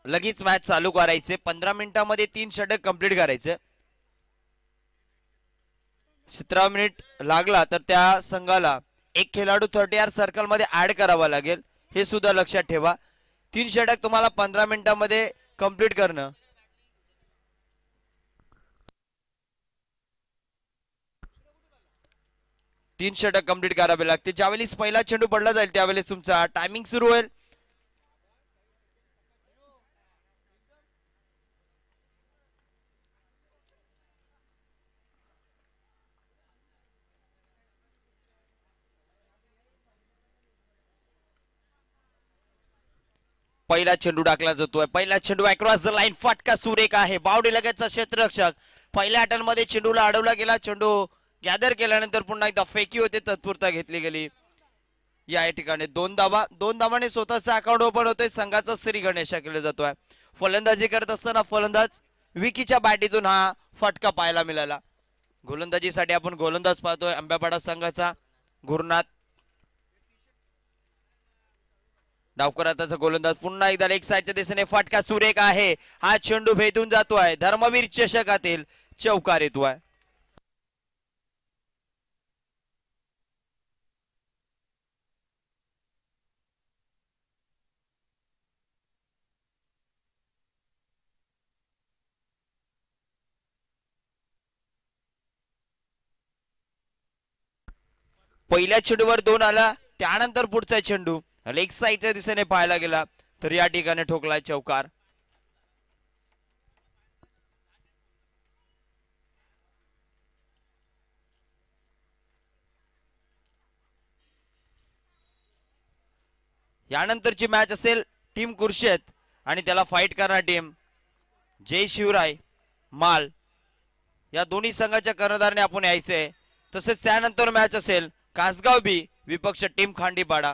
लगेच मॅच चालू करायचे. 15 मिनिटांमध्ये 3 षटक कंप्लीट करायचे. 17 मिनिट लागला तर त्या संघाला एक खेळाडू 30 सर्कल मध्ये ऍड करावा लागेल, हे सुद्धा लक्षात ठेवा. 3 षटक तुम्हाला 15 मिनिटांमध्ये कंप्लीट करणं. तीन षटक कंप्लीट करावे लागते. ज्यावेळेस पहिला चेंडू पडला जाईल त्यावेळेस तुमचा टायमिंग सुरू होईल. पहिला चेंडू टाकला जातोय. पहिला चेंडू अक्रॉस द लाईन, फटका सुरेख आहे. बावडी लगतचा क्षेत्ररक्षक. पहिल्या अटॅम्पमध्ये चेंडूला अडवला गेला. चेंडू गॅदर केल्यानंतर पुन्हा एकदा फेकी होते, तत्पुरता घेतली गेली. या ठिकाणी 2 धावाने स्वतःचा अकाउंट ओपन होतोय. संघाचा श्री गणेश केला जातोय. फलंदाजी करत असताना फलंदाज विकीच्या बॅटीतून हा फटका पाहायला मिळाला. गोलंदाजीसाठी आपण गोलंदाज पाहतोय आंब्यापाडा संघाचा गुरुनाथ. डावकराचा गोलंदाज पुन्हा एकदा लेग साईडच्या दिशेने फटका सुरेख आहे. हा चेंडू भेदून जातोय. धर्मवीर चषकातील चौकार येतोय. पहिल्या चेंडूवर 2 आला, त्यानंतर पुढचा चेंडू लेग साईडच्या दिशेने पाहायला गेला तर या ठिकाणी ठोकलाय चौकार. यानंतरची मॅच असेल टीम कुर्शेत आणि त्याला फाईट करणार टीम जय शिवराय माल. या दोन्ही संघाच्या कर्णधाराने आपण यायचंय. तसेच त्यानंतर मॅच असेल कासगाव बी विपक्ष टीम खांडीपाडा.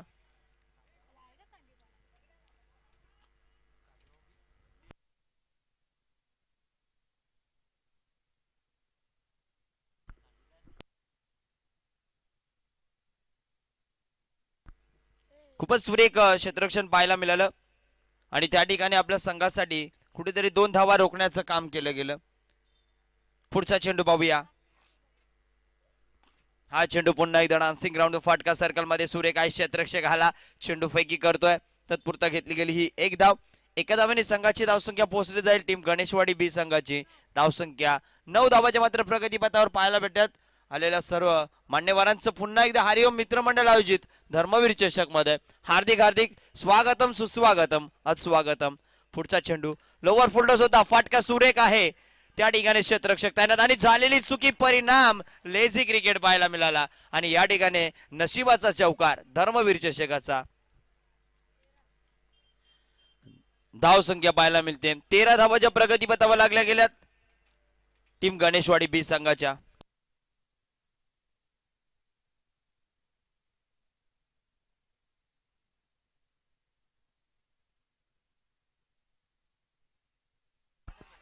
खूपच सुरेख क्षेत्ररक्षण पाहायला मिळालं आणि त्या ठिकाणी आपल्या संघासाठी कुठेतरी 2 धावा रोखण्याचं काम केलं गेलं. पुढचा चेंडू पाहूया. हा चेंडू पुन्हा एकदा डान्सिंग ग्राउंड फाटका सर्कल मध्ये सुरेख आहे. क्षेत्ररक्षक हाला चेंडू फैकी करतोय. तत्पुरता घेतली गेली ही एक धाव. एका धावेने संघाची धावसंख्या पोहोचली जाईल टीम गणेशवाडी बी संघाची धावसंख्या 9 धावाच्या मात्र प्रगतीपथावर पाहायला भेटत. आलेल्या सर्व मान्यवरांचं पुन्हा एकदा हरिओम मित्रमंडळ आयोजित धर्मवीर चषक मध्ये हार्दिक हार्दिक स्वागतम सुस्वागतम अस्वागतम. पुढचा चेंडू लोअर फोल्डर्स होता. फाटका सुरेख आहे. त्या ठिकाणी क्षेत्ररक्षक तैनात आणि झालेली चुकी परिणाम लेझी क्रिकेट पाहायला मिळाला आणि या ठिकाणी नशिबाचा चौकार धर्मवीर चषकाचा. धाव संख्या पाहायला मिळते 13 धावाच्या प्रगतीपथावर लागल्या गेल्यात टीम गणेशवाडी बी संघाच्या.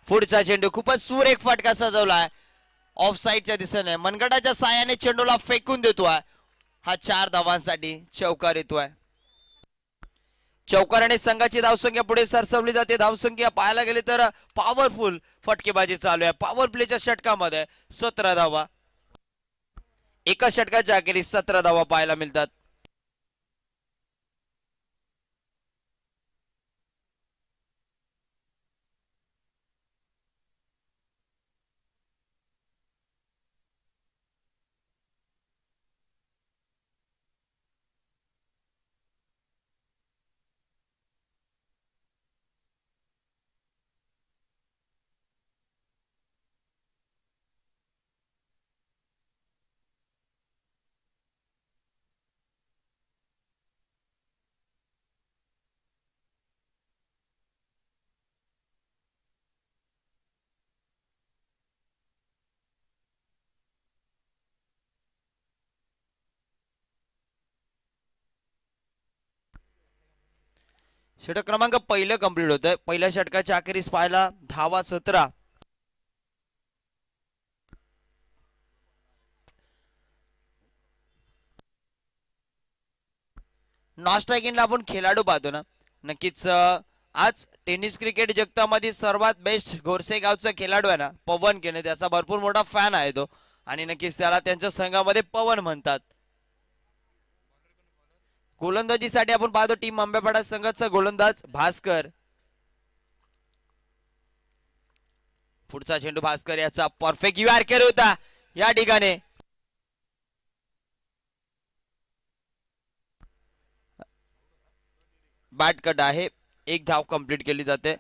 पुढचा चेंडू खूपच सुरेख फटका सजवलाय ऑफ साइडच्या दिशेने. मनगटाच्या साहाय्याने चेंडूला फेकून देतोय. हा 4 धावांसाठी चौकार येतोय. चौकाराने संघाची धावसंख्या पुढे सरसवली जाते. धावसंख्या पाहायला गेले तर पॉवरफुल फटकेबाजी चालू आहे. पॉवर प्लेच्या षटकामध्ये 17 धावा. एका षटकाच्या अखेरीस 17 धावा पाहायला मिळतात. षटक क्रमांक पहिलं कंप्लीट होतंय. पहिल्या षटकाच्या अखेरीस पाहायला धावा 17. नॉन स्ट्रायकिंगला आपण खेळाडू पाहतो ना, नक्कीच आज टेनिस क्रिकेट जगतामध्ये सर्वात बेस्ट गोरसे गावचा खेळाडू आहे ना पवन केने, त्याचा भरपूर मोठा फॅन आहे तो, आणि नक्कीच त्याला त्यांच्या संघामध्ये पवन म्हणतात. गोलंदाजीसाठी आपण पाहतो टीम आंबेपाडा संघाचा गोलंदाज भास्कर. पुढचा चेंडू भास्कर याचा परफेक्ट यॉर्कर होता या ठिकाणी. बॅट कट आहे, एक धाव कंप्लीट केली जाते.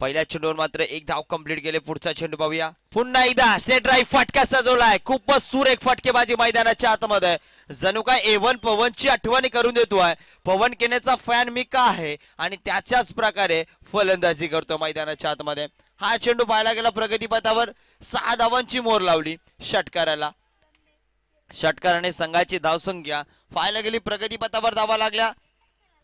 पहिल्या चेंडूवर मात्र एक धाव कंप्लीट केले. पुढचा चेंडू पाहूया. पुन्हा एकदा स्ट्रेट ड्राईव्ह फटका सजवलाय. खूपच सुरेख फटकेबाजी मैदानाच्या आतमध्ये. जणू काय A1 पवनची आठवणी करून देतोय. पवन केनेचा फॅन मी का आहे आणि त्याच्याच प्रकारे फलंदाजी करतो मैदानाच्या आतमध्ये. हा चेंडू पाहायला गेला प्रगतीपथावर 6 धावांची मोर लावली षटकाराला. षटकाराने संघाची धावसंख्या पाहायला गेली प्रगतीपथावर धावा लागल्या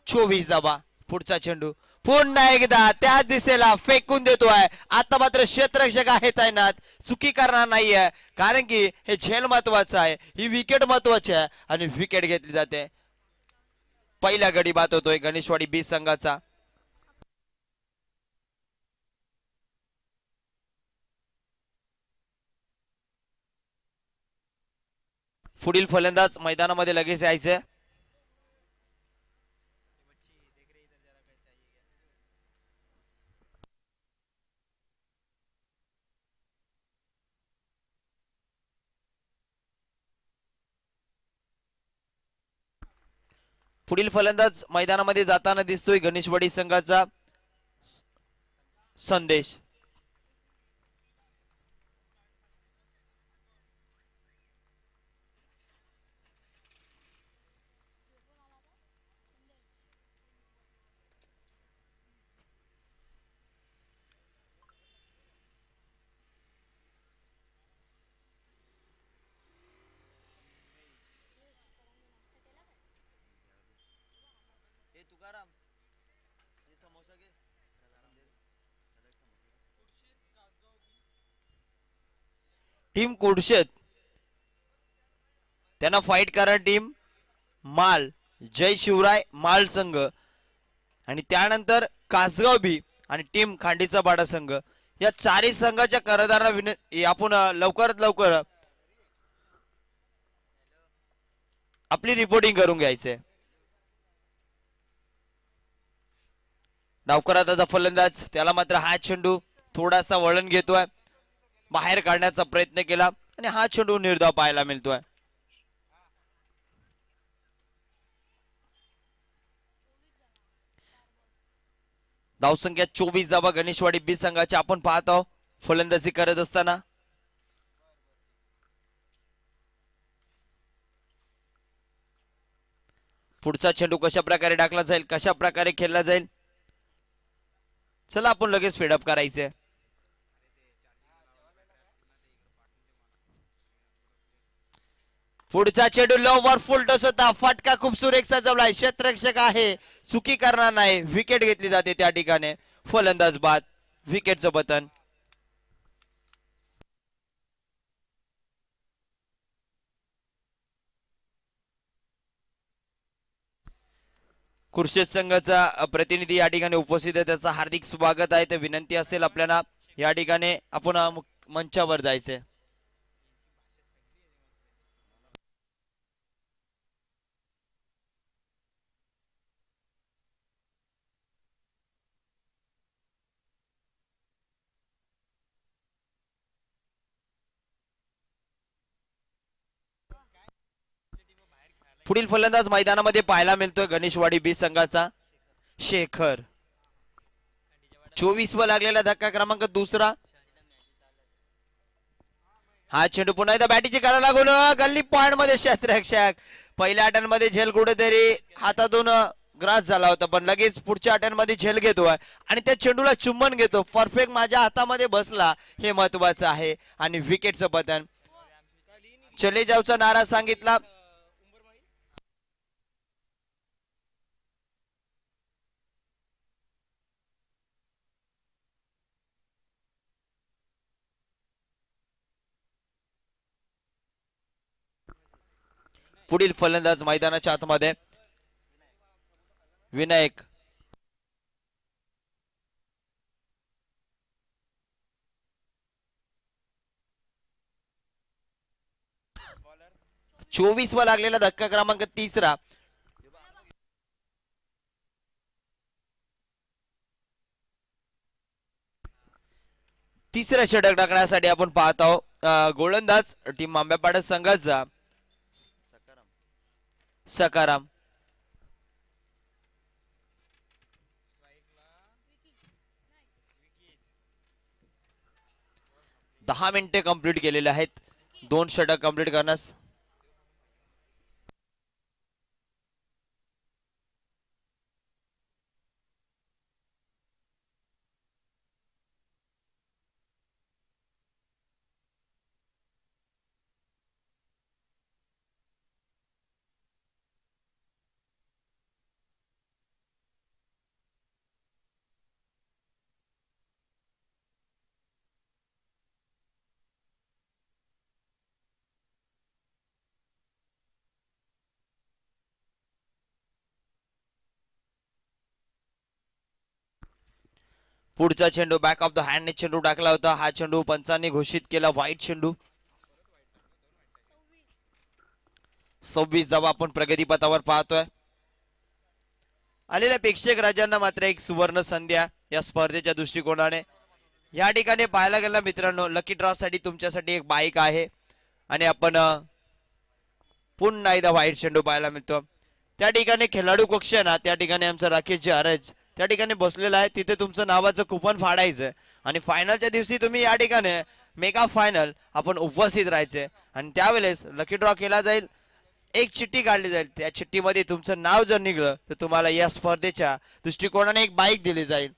24 धावा. पुढचा चेंडू पुन्हा एकदा त्या दिशेला फेकून देतोय. आता मात्र क्षेत्ररक्षक आहे तैनात, चुकी करणार नाहीये, कारण की हे झेल महत्वाचं आहे, ही विकेट महत्वाची आहे आणि विकेट घेतली जाते. पहिला गडी बाद होतोय गणेशवाडी बी संघाचा. पुढील फलंदाज मैदानामध्ये लगेच यायचे. पुढील फलंदाज मैदानामध्ये जाताना दिसतोय गणेशवाडी संघाचा संदेश. टीम कुडशेत त्यांना फाईट करा टीम माल जय शिवराय माल संघ, आणि त्यानंतर कासगाव बी आणि टीम खांडीचा बाडा संघ. या चारही संघाच्या करदारांना आपण लवकरात लवकर आपली रिपोर्टिंग करून घ्यायचे. डावकराचा फलंदाज त्याला मात्र हा चेंडू थोडासा वळण घेतोय, बाहेर काढण्याचा प्रयत्न केला आणि हा चेंडू निर्धाव पाहायला मिळतोय. धावसंख्या 24 धावा गणेशवाडी बी संघाची आपण पाहतो फलंदाजी करत असताना. पुढचा चेंडू कशा प्रकारे टाकला जाईल, कशा प्रकारे खेळला जाईल, चला आपण लगेच फीडअप करायचे. पुढचा चेंडू लोवर फुल टॉस होता, फटका खूप सुरेख सजवलाय, क्षेत्ररक्षक आहे, चुकी करणार नाही, विकेट घेतली जाते त्या ठिकाणी. फलंदाज बाद, विकेटचं पतन. कुर्शेत संघाचा प्रतिनिधी या ठिकाणी उपस्थित आहे, त्याचं हार्दिक स्वागत आहे. तर विनंती असेल आपल्याला या ठिकाणी आपण मंचावर जायचे. पुढील फलंदाज मैदानामध्ये पाहायला मिळतोय गणेशवाडी बी संघाचा शेखर. 24 वर लागलेला धक्का क्रमांक दुसरा. हा चेंडू पुन्हा एकदा बॅटीची काढा लागून गल्ली पॉइंट मध्ये क्षेत्ररक्षक. पहिल्या अटॅनमध्ये झेल कुठेतरी हातातून ग्रास झाला होता, पण लगेच पुढच्या अटॅनमध्ये झेल घेतोय आणि त्या चेंडूला चुंबन घेतो. परफेक्ट माझ्या हातामध्ये बसला, हे महत्वाचं आहे, आणि विकेटचं पतन. चले जावचा नारा सांगितला. पुढील फलंदाज मैदानाच्या आतमध्ये विनायक. चोवीस वा लागलेला धक्का क्रमांक 3. तिसरा षटक टाकण्यासाठी आपण पाहत आहोत गोलंदाज टीम आंब्यापाडा संघाचा सकाराम. 10 मिनिटे कंप्लीट केलेले आहेत 2 षटक कंप्लीट करण्यास. पुढचा चेंडू बॅक ऑफ द हँडने चेंडू टाकला होता. हा चेंडू पंचांनी घोषित केला वाईट चेंडू. 26 धावा आपण प्रगतीपथावर पाहतोय. आलेल्या प्रेक्षक राजांना मात्र एक सुवर्ण संधी या स्पर्धेच्या दृष्टिकोनाने. या ठिकाणी पाहायला गेलं मित्रांनो, लकी ड्रॉ साठी तुमच्यासाठी एक बाईक आहे आणि आपण पुन्हा एकदा वाईट चेंडू पाहायला मिळतो. त्या ठिकाणी खेळाडू कक्ष ना, त्या ठिकाणी आमचा राकेश जी आरज त्या ठिकाणी बसलेला आहे. तिथे तुमचं नावाचं कुपन फाडायचं आणि फायनलच्या दिवशी तुम्ही या ठिकाणी मेगा फायनल आपण उपस्थित राहायचे आणि त्यावेळेस लकी ड्रॉ केला जाईल. एक चिठ्ठी काढली जाईल. त्या चिठ्ठीमध्ये तुमचं नाव जर निघलं तर तुम्हाला या स्पर्धेच्या दृष्टिकोनाने एक बाईक दिली जाईल.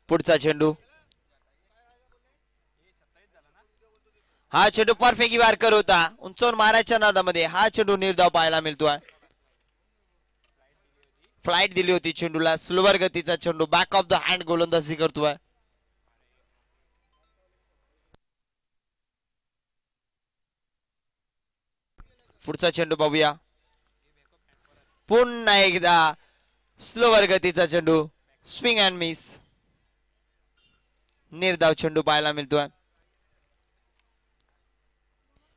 पुढचा चेंडू, हा चेंडू परफेक्ट वारकर होता. उंचावून मारायच्या नादामध्ये हा चेंडू निर्धाव पाहायला मिळतोय. फ्लाइट दिली होती चेंडूला. स्लोवर गतीचा चेंडू बॅक ऑफ द हँड गोलंदाजी करतोय. पुढचा चेंडू पाहूया. पुन्हा एकदा स्लोवर गतीचा चेंडू, स्विंग अँड मिस, निर्धाव चेंडू पाहायला मिळतोय.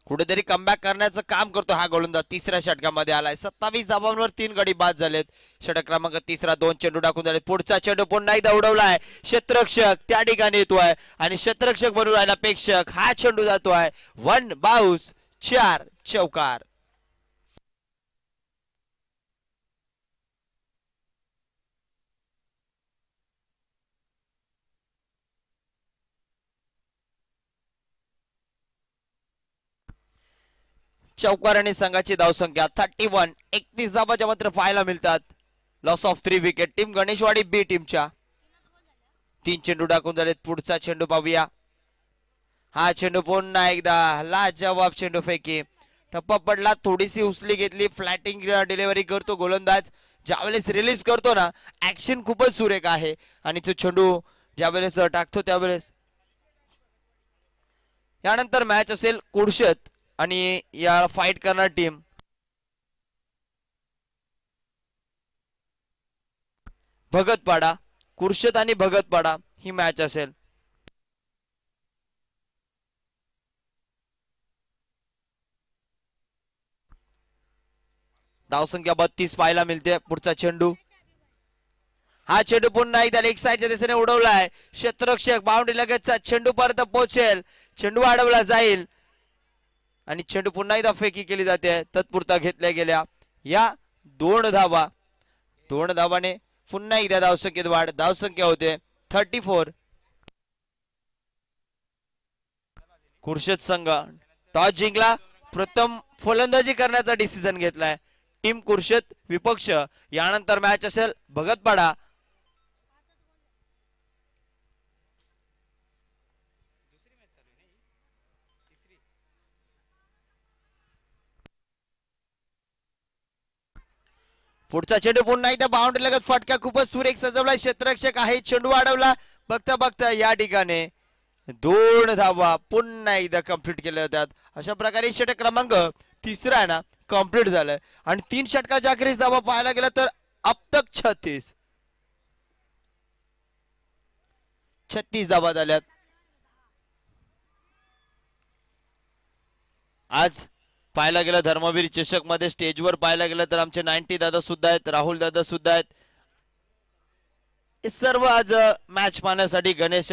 कुठेतरी कमबॅक करण्याचं काम करतो हा गोलंदाज. तिसऱ्या षटकामध्ये आलाय. 27 धावांवर 3 गडी बाद झालेत. षटक क्रमांक 3. 2 चेंडू टाकून झाले. पुढचा चेंडू पुन्हा एकदा उडवलाय. क्षेत्ररक्षक त्या ठिकाणी येतोय आणि क्षेत्ररक्षक बनून राहिला प्रेक्षक. हा चेंडू जातोय 1 बाउस 4 चौकार. चौकार आणि संघाची धावसंख्या 31. 31 धावाच्या मात्र पाहायला मिळतात. Loss of 3 wicket team Ganeshwadi B टीमच्या. 3 चेंडू टाकून झालेत. पुढचा चेंडू पाहूया. हा चेंडू पुन्हा एकदा लाजवाब चेंडू फेकी. टप्पा पडला, थोडीशी उचली घेतली. फ्लॅटिंग डिलिव्हरी करतो गोलंदाज. ज्यावेळेस रिलीज करतो ना, ऍक्शन खूपच सुरेख आहे आणि तो चेंडू ज्यावेळेस टाकतो त्यावेळेस. यानंतर मॅच असेल कुडशत आणि या फाईट करणार टीम भगतपाडा. कुर्शत आणि भगतपाडा ही मॅच असेल. धावसंख्या 32 पाहायला मिळते. पुढचा चेंडू, हा चेंडू पुन्हा एकदा लेग साइडच्या दिशेने उडवलाय. क्षेत्ररक्षक बाउंड्री लगतचा चेंडू पर्यंत पोहोचेल. चेंडू अडवला जाईल आणि चेंडू पुन्हा एकदा फेकी केली जाते. तत्पुरता घेतल्या गेल्या या 2 धावा. 2 धावाने पुन्हा एकदा धावसंख्येत वाढ. धावसंख्या होते 34. कुर्शत संघ टॉस जिंकला. प्रथम फलंदाजी करण्याचा डिसिजन घेतलाय टीम कुर्शत विपक्ष. यानंतर मॅच असेल भगतपाडा. पुढचा चेंडू पुन्हा एकदा बाउंड्री लगत फटका खूपच सुरेख सजवला. क्षेत्ररक्षक आहे. चेंडू अडवला. बघता बघता या ठिकाणी 2 धावा पुन्हा एकदा कंप्लीट केल्या जातात. अशा प्रकारे षटक क्रमांक तिसरा आहे ना कंप्लीट झालाय आणि 3 षटकाच्या अखेरीस धावा पाहायला गेला तर अब तक 36 धावा झाल्यात. आज पाहायला गेलं धर्मवीर चषक मध्ये स्टेजवर पाहायला गेलं तर आमचे 90 दादा सुद्धा आहेत, राहुल दादा सुद्धा आहेत. हे सर्व आज मॅच पाहण्यासाठी गणेश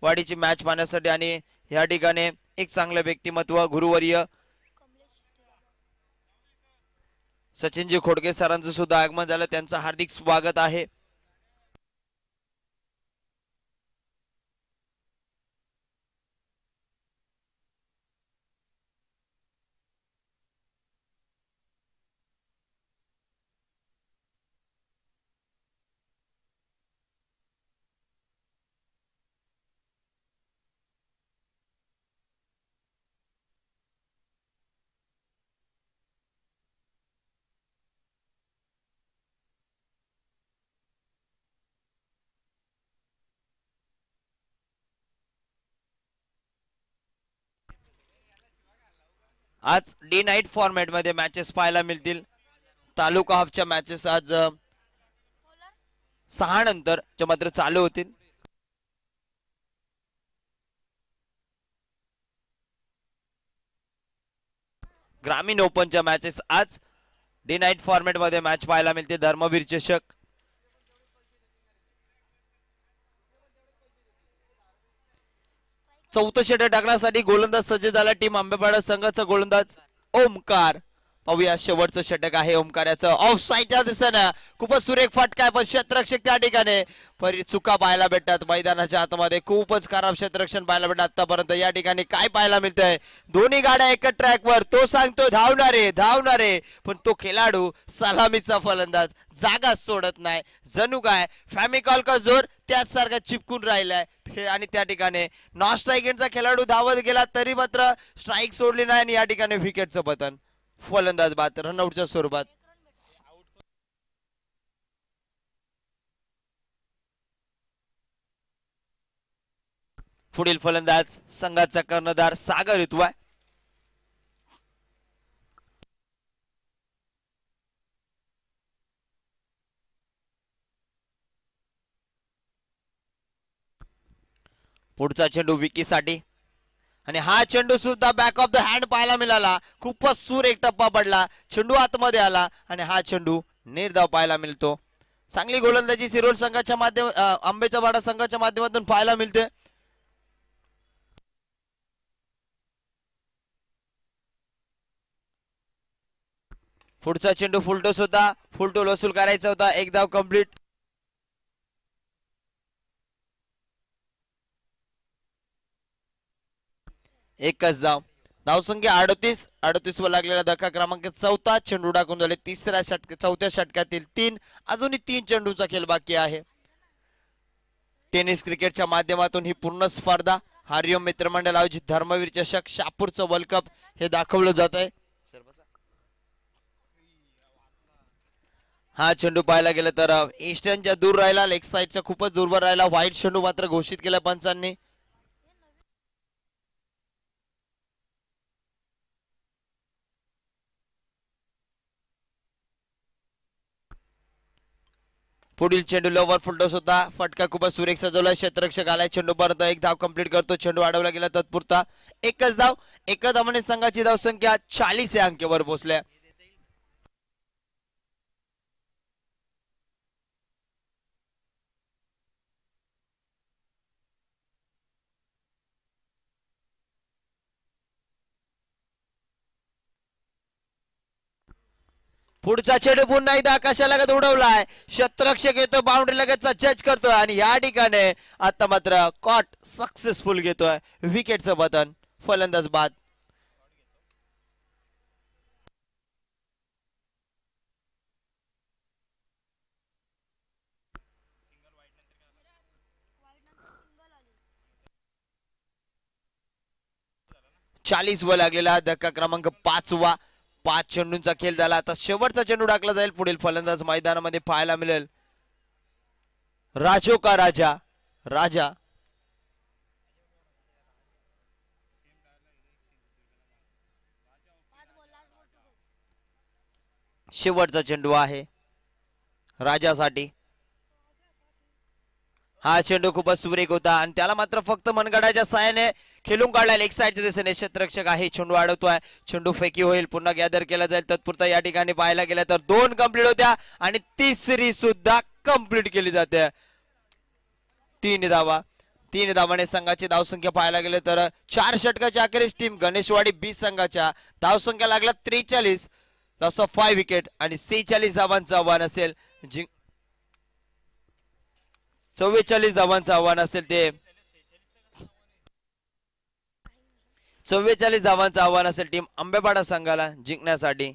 वाडीची मॅच पाहण्यासाठी आणि या ठिकाणी एक चांगलं व्यक्तिमत्व गुरुवर्य सचिनजी खोडके सरांचं सुद्धा आगमन झालं. त्यांचं हार्दिक स्वागत आहे. आज डे नाईट फॉर्मॅट मध्ये मॅचेस पाहायला मिळतील. तालुका हाफच्या मॅचेस आज 6 नंतर मात्र चालू होतील. ग्रामीण ओपनच्या मॅचेस आज डे नाईट फॉर्मॅट मध्ये मॅच पाहायला मिळते. धर्मवीर चषक चौथं षटक टाकण्यासाठी गोलंदाज सज्ज झाला. टीम आंबेपाडा संघाचा गोलंदाज ओमकार. पाहूया शेवटचं षटक आहे ओमकाराचं. ऑफ साईडच्या दिशेनं खूपच सुरेख फटका आहे पण क्षेत्ररक्षक त्या ठिकाणी चुका पाहायला भेटतात. मैदानाच्या आतमध्ये खूपच खराब क्षेत्ररक्षण पाहायला भेटतात आतापर्यंत. या ठिकाणी काय पाहायला मिळतंय दोन्ही गाड्या एकच ट्रॅकवर. तो सांगतो धावणारे धावणारे पण तो खेळाडू सलामीचा फलंदाज जागा सोडत नाही. जणू काय फॅमिकॉल का जोर त्याच सारखा चिपकून राहिलाय आणि त्या ठिकाणी नॉन स्ट्राईकचा खेळाडू धावत गेला तरी मात्र स्ट्राईक सोडली नाही आणि या ठिकाणी विकेटचं पतन. फलंदाज बाद रनआउटच्या स्वरूपात. पुढील फलंदाज संघाचा कर्णधार सागर ऋतू आहे. पुढचा चेंडू विकीसाठी आणि हा चेंडू सुद्धा बॅक ऑफ द हँड पाहायला मिळाला. खूपच सूर एक टप्पा पडला. चेंडू आतमध्ये आला आणि हा चेंडू निर्धाव पाहायला मिळतो. चांगली गोलंदाजी सिरोल संघाच्या माध्यम आंबेच्या वाडा संघाच्या माध्यमातून पाहायला मिळते. पुढचा चेंडू फुलटो सुद्धा फुलटो वसूल करायचा होता. एक धाव कंप्लीट. एकच धावसंख्या 38 वर लागलेला धक्का क्रमांक 4. चेंडू टाकून झाले चौथ्या षटकातील 3. अजूनही 3 चेंडूचा खेळ बाकी आहे. टेनिस क्रिकेटच्या माध्यमातून ही पूर्ण स्पर्धा हरिओम मित्रमंडळ आयोजित धर्मवीर चषक शापूरचं वर्ल्ड कप हे दाखवलं जात आहे. हा चेंडू पाहायला गेलं तर ईस्टर्नच्या दूर राहिला. लेग साईडचा खूपच दूरवर राहिला. व्हाईट चेंडू मात्र घोषित केला पंचांनी. पुढील चेंडू लोवर फुलटो सुद्धा फटका खूपच सुरेख सजवला. क्षेत्ररक्षक आलाय. चेंडू पर्यंत एक धाव कंप्लीट करतो. चेंडू अडवला गेला तत्पुरता एकच धाव. एका धावाने संघाची धावसंख्या 40 या अंकेवर पोहोचल्या. पुढचा चेंडू पुन्हा एकदा आकाशालगत उडवलाय. क्षेत्ररक्षक येतो बाउंड्री लगतचा जज करतोय आणि या ठिकाणी आता मात्र कॉट सक्सेसफुल घेतोय. विकेटचं पतन. फलंदाज बाद. चाळीस वर लागलेला धक्का क्रमांक 5. 5 चेंडूंचा खेळ झाला. आता शेवटचा चेंडू टाकला जाईल. पुढील फलंदाज मैदानामध्ये पाहायला मिळेल राजो का राजा. राजा शेवटचा चेंडू आहे राजासाठी. हा चेंडू खूपच सुरेख होता आणि त्याला मात्र फक्त मनगडाच्या साहाय्याने खेळून काढला. एक साईडच्या दिशेने क्षेत्ररक्षक आहे, चेंडू अडवतोय, चेंडू फेकी होईल, पुन्हा गॅदर केला जाईल. तत्पुरता या ठिकाणी पाहायला गेलं तर 2 कंप्लीट होत्या आणि तिसरी सुद्धा कंप्लीट केली जाते. 3 धावा. 3 धावाने संघाची धावसंख्या पाहायला गेले तर 4 षटकाच्या अखेरीस टीम गणेशवाडी बी संघाच्या धावसंख्या लागला 43, लॉस ऑफ 5 विकेट आणि 46 धावांचं आव्हान असेल. 44 धावांचं आव्हान असेल ते 44 धावांचं आव्हान असेल टीम आंबेपाडा संघाला जिंकण्यासाठी.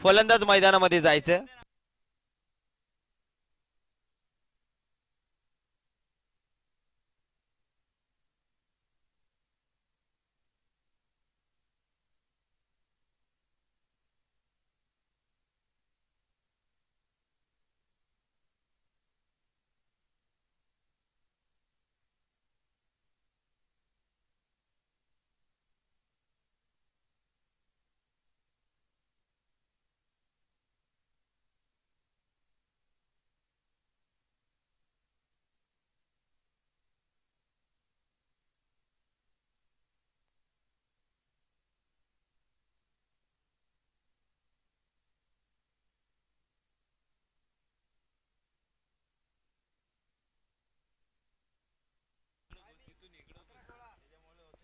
फलंदाज मैदानामध्ये जायचं.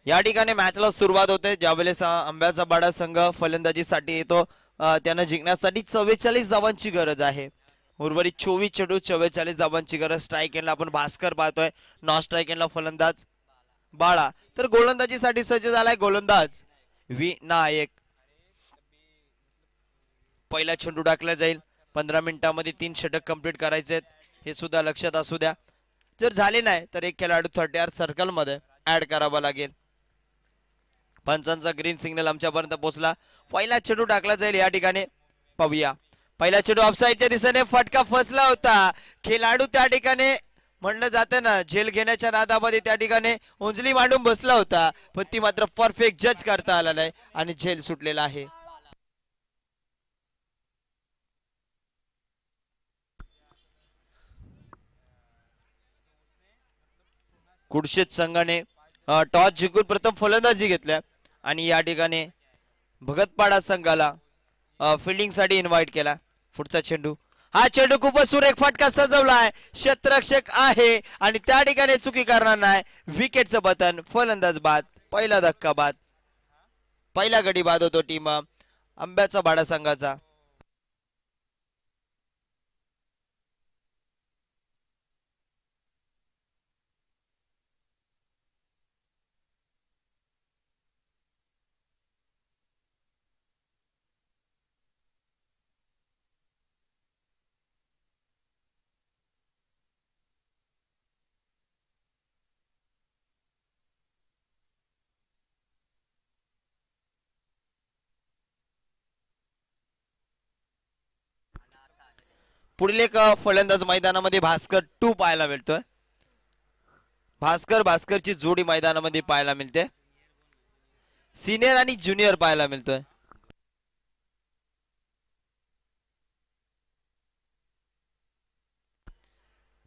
या ठिकाणी मॅचला सुरुवात होते ज्यावेळेस आंब्याचा बाडा संघ फलंदाजीसाठी येतो. त्यांना जिंकण्यासाठी 44 धावांची गरज आहे. उर्वरित 24 चेंडू 44 धावांची गरज. स्ट्राईक एंडला आपण भास्कर पाहतोय, नॉन स्ट्राईक एंडला फलंदाज बाळा. तर गोलंदाजीसाठी सज्ज झालाय गोलंदाज विनायक. पहिला चेंडू टाकला जाईल. 15 मिनिटांमध्ये 3 षटक कंप्लीट करायचे हे सुद्धा लक्षात असू द्या. जर झाले नाही तर एक खेळाडू 30 सर्कल मध्ये ऍड करावा लागेल. पंचांचा ग्रीन सिग्नल आमच्यापर्यंत पोहोचला. पहिला चेंडू टाकला जाईल. या ठिकाणी पाहूया. पहिला चेंडू ऑफसाईडच्या दिशेने फटका फसला होता. खेळाडू त्या ठिकाणी म्हणलं जातं ना, झेल घेण्याच्या नादामध्ये त्या ठिकाणी उंजली मांडून बसला होता, पण ती मात्र परफेक्ट जज करता आला नाही आणि झेल सुटलेला आहे. कुडशेत संघाने टॉस जिंकून प्रथम फलंदाजी घेतल्या आणि या ठिकाणी भगतपाडा संघाला फिल्डिंग साठी इन्व्हाइट केला. पुढचा चेंडू, हा चेंडू खूपच सुरेख फटका सजवलाय, क्षेत्ररक्षक आहे आणि त्या ठिकाणी चुकी करणार नाही. विकेटचं बटन, फलंदाज बाद, पहिला धक्का बाद, पहिला गडी बाद होतो टीम आंब्याचा भाडा संघाचा. पुढील एक फलंदाज मैदानामध्ये भास्कर 2 पाहायला मिळतोय. भास्करची जोडी मैदानामध्ये पाहायला मिळते. सिनियर आणि ज्युनियर पाहायला मिळतोय.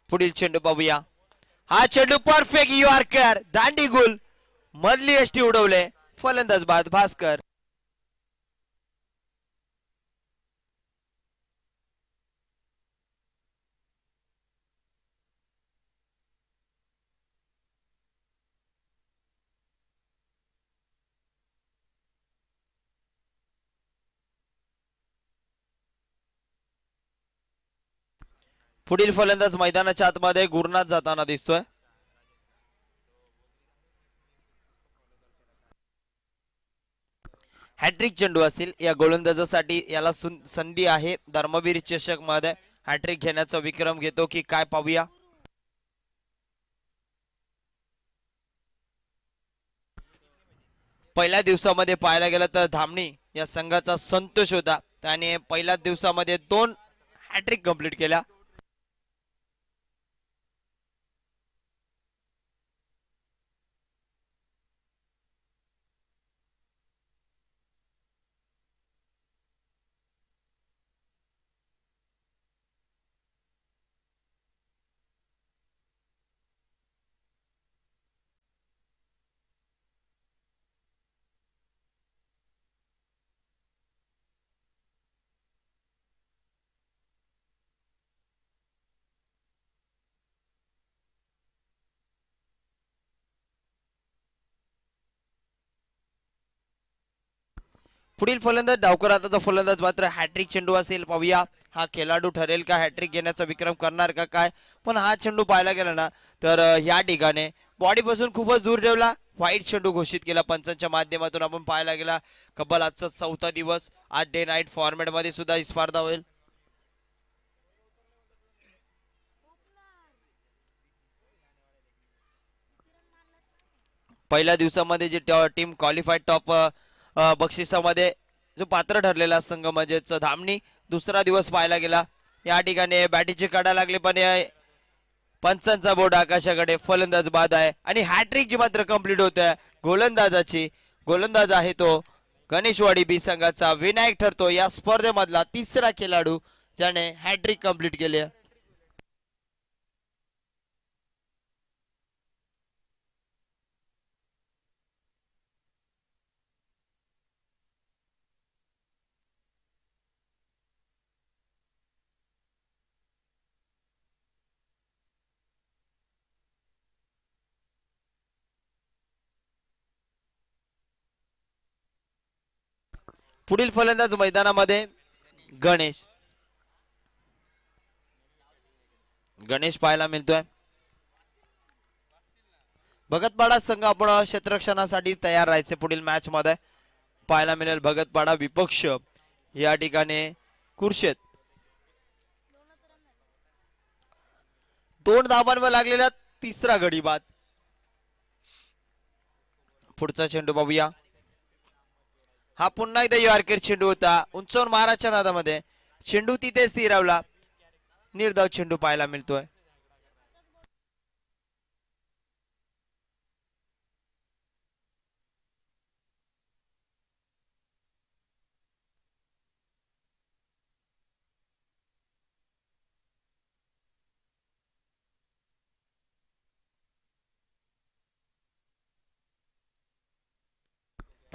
पुढील चेंडू पाहूया, हा चेंडू परफेक्ट यॉर्कर, दांडी गुल, मधली यष्टी उडवले, फलंदाज बाद, भास्कर. पुढील फलंदाज मैदानाच्या आतमध्ये गुरुनाथ जाताना दिसतोय. हॅट्रिक चेंडू असेल या गोलंदाजासाठी, याला संधी आहे धर्मवीर चषक मध्ये हॅट्रिक घेण्याचा विक्रम घेतो की काय पाहूया. पहिल्या दिवसामध्ये पाहायला गेलं तर धामणी या संघाचा संतोष होता, त्याने पहिल्या दिवसामध्ये 2 हॅट्रिक कंप्लीट केल्या. पुढील फलंदाज डावकर हाताचा फलंदाज मात्र हॅट्रिक चेंडू असेल, पाहूया हा खेळाडू ठरेल का, हॅट्रिक घेण्याचा विक्रम करणार का काय. पण हा चेंडू पाहायला गेला ना तर या ठिकाणी बॉडीपासून खूपच दूर ठेवला, व्हाईट चेंडू घोषित केला पंचांच्या माध्यमातून. आपण पाहायला गेला कब्बल आजचा 4था दिवस, आज डे नाईट फॉर्मॅट मध्ये सुद्धा ही स्पर्धा होईल. पहिल्या दिवसामध्ये जी टीम क्वालिफाईड टॉप बक्षिसामध्ये जो पात्र ठरलेला संघ म्हणजेच धामणी, दुसरा दिवस पाहायला गेला या ठिकाणी बॅटीचे काढा लागले पण पंचांचा बोर्ड आकाशाकडे, फलंदाज बाद आहे आणि हॅट्रिक जी मात्र कंप्लीट होत आहे गोलंदाजाची. गोलंदाज आहे तो गणेशवाडी बी संघाचा विनायक ठरतो या स्पर्धेमधला तिसरा खेळाडू ज्याने हॅट्रिक कंप्लीट केली. पुढील फलंदाज मैदानामध्ये गणेश पाहायला मिळतोय. भगतपाडा संघ आपण क्षेत्ररक्षणासाठी तयार राहायचे पुढील मॅच मध्ये पाहायला मिळेल. भगतपाडा विपक्ष या ठिकाणी कुर्शेत 2 धावांवर लागलेला तिसरा गडी बाद. पुढचा चेंडू पाहूया, हा पुन्हा एकदा यॉर्कर चेंडू होता, उंचावून माराच्या नादामध्ये चेंडू तिथे स्थिरावला, निर्धाव चेंडू पाहायला मिळतोय.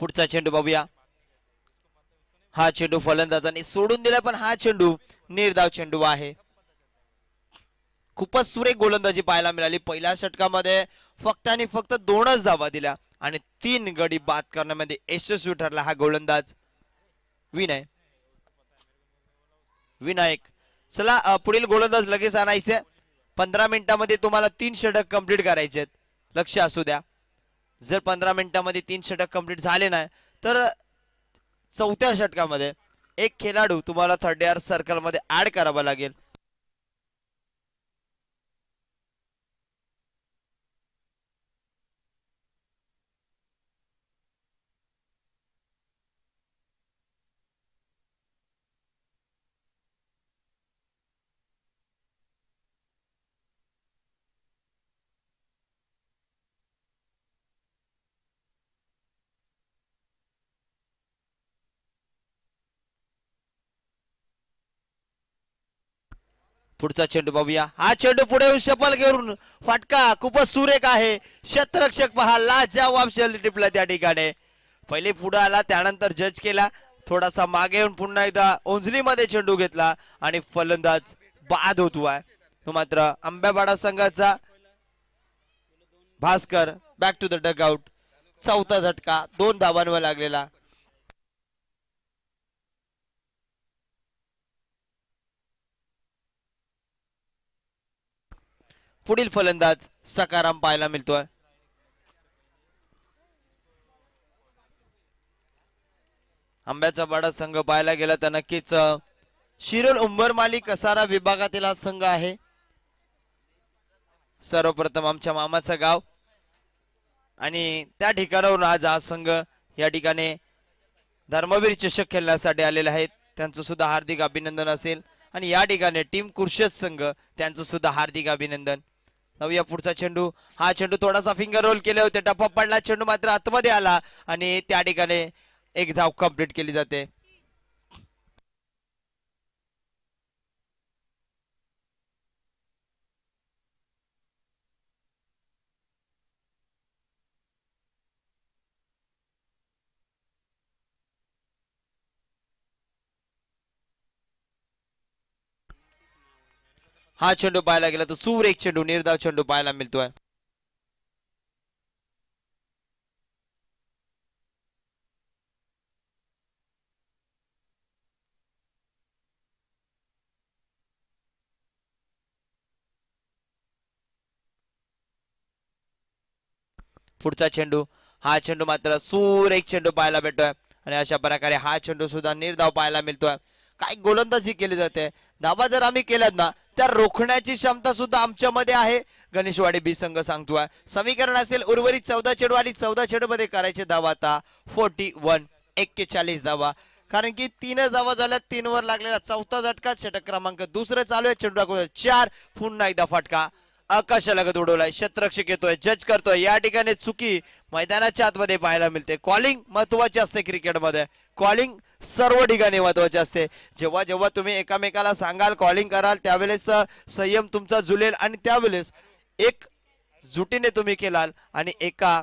पुढचा चेंडू बघूया. हा चेंडू फलंदाजांनी सोडून दिला, पण हा चेंडू निर्धाव चेंडू आहे. खूपच सुरेख गोलंदाजी पाहायला मिळाली. पहिल्या षटकामध्ये फक्त आणि फक्त 2च धावा दिल्या आणि 3 गडी बाद करण्यामध्ये यशस्वी ठरला हा गोलंदाज विनायक. चला पुढील गोलंदाज लगेच आणायचे. 15 मिनिटांमध्ये तुम्हाला 3 षटक कंप्लीट करायचे आहेत. लक्ष असू द्या, जर 15 मिनिटांमध्ये 3 षटक कंप्लीट झाले नाही तर चौथ्या षटकामध्ये एक खेळाडू तुम्हाला थर्ड एअर सर्कल मध्ये ऍड करावा लागेल. पुढचा चेंडू पाहूया. हा चेंडू पुढे येऊन शपल घेऊन फटका खूपच सुरेख आहे. क्षेत्ररक्षक पहा लाजवाब शैली टिपला त्या ठिकाणी. पहिले पुढे आला, त्यानंतर जज केला, थोडासा मागे येऊन पुन्हा एकदा ओंजलीमध्ये चेंडू घेतला आणि फलंदाज बाद होतोय. तो मात्र आंब्यापाडा संघाचा Bhaskar back to the dugout. चौथा झटका 2 धावांवर लागलेला. पुढील फलंदाज सकाराम पाहायला मिळतोय. आंब्याचा बाडा संघ पाहायला गेला तर नक्कीच शिरोल उंबरमाली कसारा विभागातील हा संघ आहे. सर्वप्रथम आमच्या मामाचं गाव आणि त्या ठिकाणावरून आज हा संघ या ठिकाणी धर्मवीर चषक खेळण्यासाठी आलेले आहेत. त्यांचं सुद्धा हार्दिक अभिनंदन असेल. आणि या ठिकाणी टीम कुर्शत संघ त्यांचं सुद्धा हार्दिक अभिनंदन. नवया पुढचा चेंडू. हा चेंडू थोडासा फिंगर रोल केले होते, टप्पा पडला, चेंडू मात्र आतमध्ये आला आणि त्या ठिकाणी एक धाव कंप्लीट केली जाते. हा चेंडू पाहायला गेला तर सूर एक चेंडू निर्धाव चेंडू पाहायला मिळतोय. पुढचा चेंडू. हा चेंडू मात्र सूर एक चेंडू पाहायला भेटतोय आणि अशा प्रकारे हा चेंडू सुद्धा निर्धाव पाहायला मिळतोय. काय गोलंदाजी केली जाते. धावा जर आम्ही केल्यात ना त्या रोखण्याची क्षमता सुद्धा आमच्यामध्ये आहे. गणेशवाडी बी संघ सांगतोय. समीकरण असेल उर्वरित 14 चेंडू आणि 14 चेंडू मध्ये करायचे धावा आता 41 41 धावा. कारण की 3 धावा झाल्या, 3 वर लागलेला चौथा झटका. षटक क्रमांक 2 चालू आहे. चेंडू टाकून 4. पुन्हा एकदा फटका आकाशालगत उडवलाय. क्षेत्ररक्षक येतोय, जज करतोय. या ठिकाणी चुकी मैदानाच्या आतमध्ये पाहायला मिळते. कॉलिंग महत्वाची असते क्रिकेटमध्ये. कॉलिंग सर्व ठिकाणी महत्वाचे असते. जेव्हा जेव्हा तुम्ही एकामेकाला सांगाल कॉलिंग कराल त्यावेळेस संयम तुमचा जुलेल आणि त्यावेळेस एक जुटीने तुम्ही केलाल आणि एका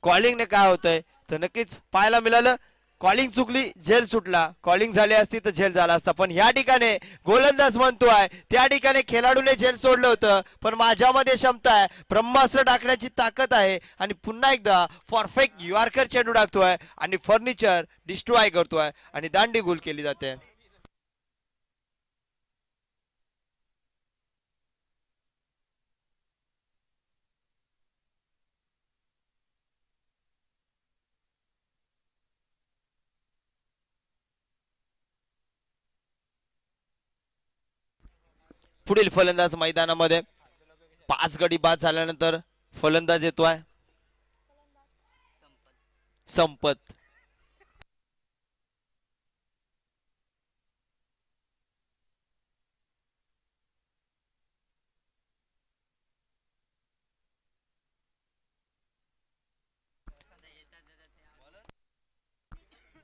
कॉलिंगने काय होतंय तर नक्कीच पाहायला मिळालं. कॉलिंग चुकली, झेल सुटला. कॉलिंग झाली असती तर झेल झाला असता. पण या ठिकाणी गोलंदाज म्हणतोय त्या ठिकाणी खेळाडूने झेल सोडलं होतं, पण माझ्यामध्ये क्षमता आहे, ब्रह्मास्त्र टाकण्याची ताकद आहे आणि पुन्हा एकदा परफेक्ट यॉर्कर चेंडू टाकतोय आणि फर्निचर डिस्ट्रॉय करतोय आणि दांडी गोल केली जाते. पुढील फलंदाज मैदानामध्ये 5 गडी बाद झाल्यानंतर फलंदाज येतोय संपत.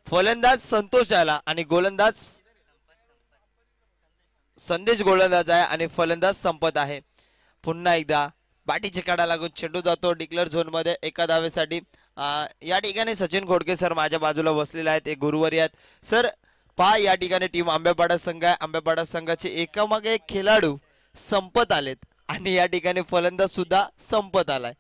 फलंदाज संतोष आला आणि गोलंदाज संदेश गोलंदाज आहे आणि फलंदाज संपत आहे. पुन्हा एकदा बाटीच्या काढा लागून चेंडू जातो डिक्लेअर झोन मध्ये एका धावेसाठी या ठिकाणी सचिन घोडके सर माझ्या बाजूला बसलेले आहेत, एक गुरुवारी आहेत सर. पहा या ठिकाणी टीम आंबेपाडा संघ आहे. आंबेपाडा संघाचे एकामागे एक खेळाडू संपत आलेत आणि या ठिकाणी फलंदाज सुद्धा संपत आलाय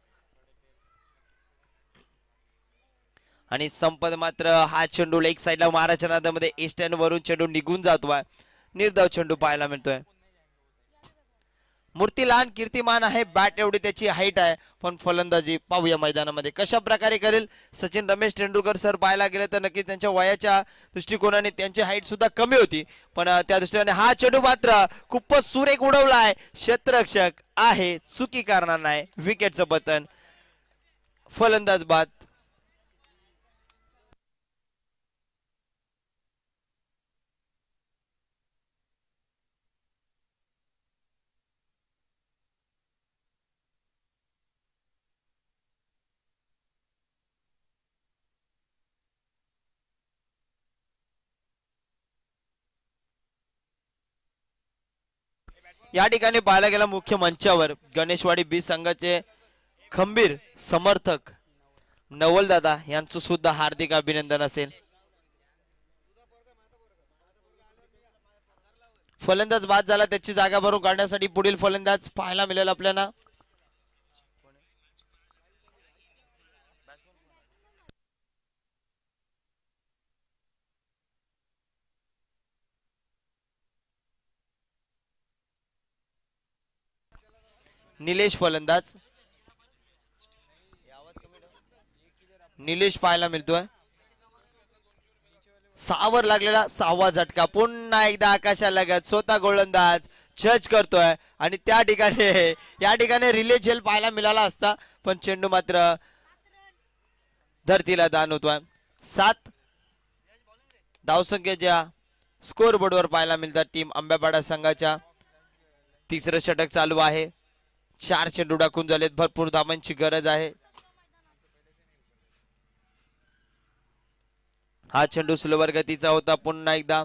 आणि संपत मात्र हा चेंडू लेग साईडला माराच्या नादामध्ये ईस्टर्न वरून चेंडू निघून जातोय. निर्धाव चेंडू पाहायला मिळतोय. मूर्ती लहान कीर्तिमान आहे, बॅट एवढी त्याची हाईट आहे, पण फलंदाजी पाहूया मैदानामध्ये कशा प्रकारे करेल सचिन रमेश तेंडुलकर सर. पाहायला गेले तर नक्कीच त्यांच्या वयाच्या दृष्टिकोनाने त्यांची हाईट सुद्धा कमी होती, पण त्या दृष्टीने हा चेंडू मात्र खूपच सुरेख उडवलाय. क्षेत्ररक्षक आहे, चुकी करणार नाही. विकेटचं पतन, फलंदाज बाद. या ठिकाणी पाहायला गेला मुख्य मंचावर गणेशवाडी बी संघाचे खंबीर समर्थक नवल दादा यांचं सुद्धा हार्दिक अभिनंदन असेल. फलंदाज बाद झाला, त्याची जागा भरून काढण्यासाठी पुढील फलंदाज पाहायला मिळेल आपल्याला. निलेश फलंदाज, निलेश पाहायला मिळतोय. सहावर लागलेला सहावा झटका, पुन्हा एकदा आकाशाला लागत स्वतः गोलंदाज जज करतोय आणि त्या ठिकाणी या ठिकाणी रिले झेल पाहायला मिळाला असता, पण चेंडू मात्र धरतीला दान होतोय. 7 धावसंख्येच्या स्कोर बोर्डवर पाहायला मिळतात टीम आंबेपाडा संघाच्या. तिसरं षटक चालू आहे. 4 चेंडू टाकून झालेत, भरपूर धावांची गरज आहे. हा चेंडू स्लोवर गतीचा होता, पुन्हा एकदा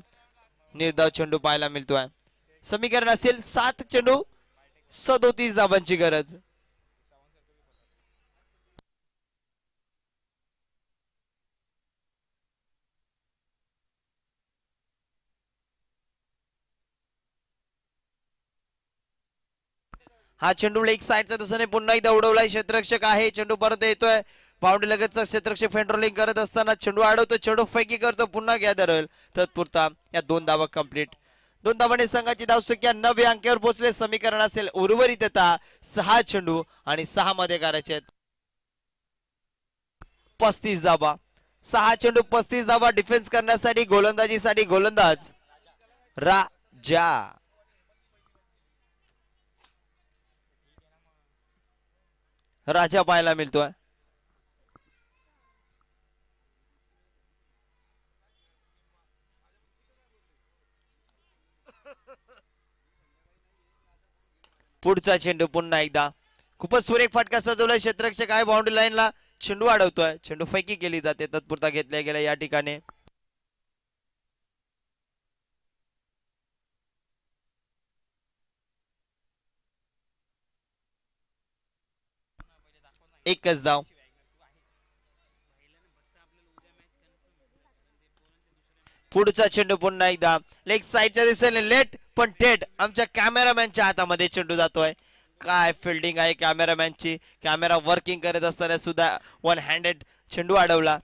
निर्धाव चेंडू पाहायला मिळतोय. समीकरण असेल 7 चेंडू 37 धावांची गरज. हा चेंडू लेग साइडच्या दिशेने पुन्हा एकदा उडवलाय. क्षेत्ररक्षक आहे, चेंडू परत येतोय. बाउंड्री लगतचा क्षेत्ररक्षक फेंट्रोलिंग करत असताना चेंडू अडवतो, चेंडू फैकी करतो, पुन्हा गॅदर होईल. तत्पुरता या 2 धावा कंप्लीट. 2 धावांनी संघाची धावसंख्या 9 अंकावर पोहोचले. समीकरण असेल उर्वरित आता 6 चेंडू आणि 6 मध्ये करायचे 35 धावा. 6 चेंडू 35 धावा. डिफेन्स करण्यासाठी गोलंदाजीसाठी गोलंदाज राजा. राजा पाहायला मिळतोय. पुढचा चेंडू पुन्हा एकदा खूपच सुरेख फटका सजवलाय. क्षेत्ररक्षक आहे, बाउंड्री लाईनला चेंडू अडवतोय, चेंडू फैकी केली जाते. तत्पुरता घेतल्या गेल्या या ठिकाणी. एकच धाव. पुढचा चेंडू पुन्हा एकदा लेग साइडच्या दिशेने लेट, पण थेट आमच्या कॅमेरामॅनच्या हातामध्ये चेंडू जातोय. काय फिल्डिंग आहे कॅमेरामॅनची. कॅमेरा वर्किंग करत असताना सुद्धा वन हँडेड चेंडू अडवला.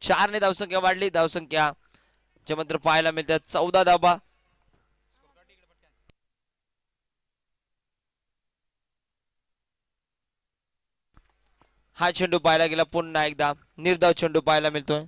4 ने धावसंख्या वाढली. धावसंख्या जे मात्र पाहायला मिळतात 14 धावा. हा चेंडू पाहायला गेला पुन्हा एकदा निर्धाव चेंडू पाहायला मिळतोय.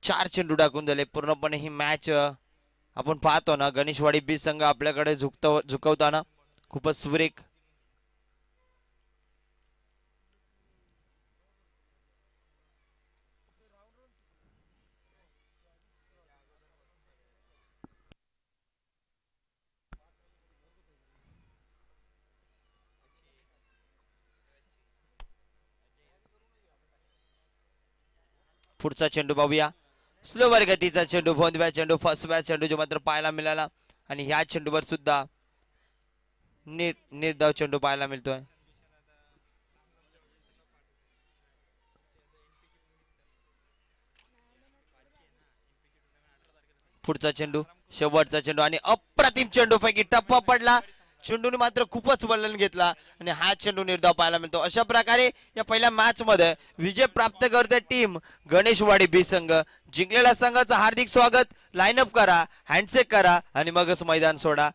चार चेंडू टाकून झाले. पूर्णपणे ही मॅच आपण पाहतो ना, गणेशवाडी बी संघ आपल्याकडे झुकवताना खूपच सुरेख पुढचा चेंडू पाहूया. स्लोवर गतीचा चेंडू, भोंदव्या चेंडू, फर्स्ट बॅच चेंडू जो मात्र पाहायला मिळाला आणि ह्या चेंडूवर सुद्धा निर्धाव चेंडू पाहायला मिळतोय. पुढचा चेंडू, शेवटचा चेंडू आणि अप्रतिम चेंडू पैकी टप्पा पडला. चेंडूने मात्र खूपच वलन घेतला आणि हा चेंडू निर्धाव पाहायला मिळतो. अशा प्रकारे या पहिल्या मॅच मध्ये विजय प्राप्त करते टीम गणेशवाडी बी संघ. जिंकलेल्या संघाचं हार्दिक स्वागत. लाईनअप करा, हँडशेक करा आणि मगच मैदान सोडा.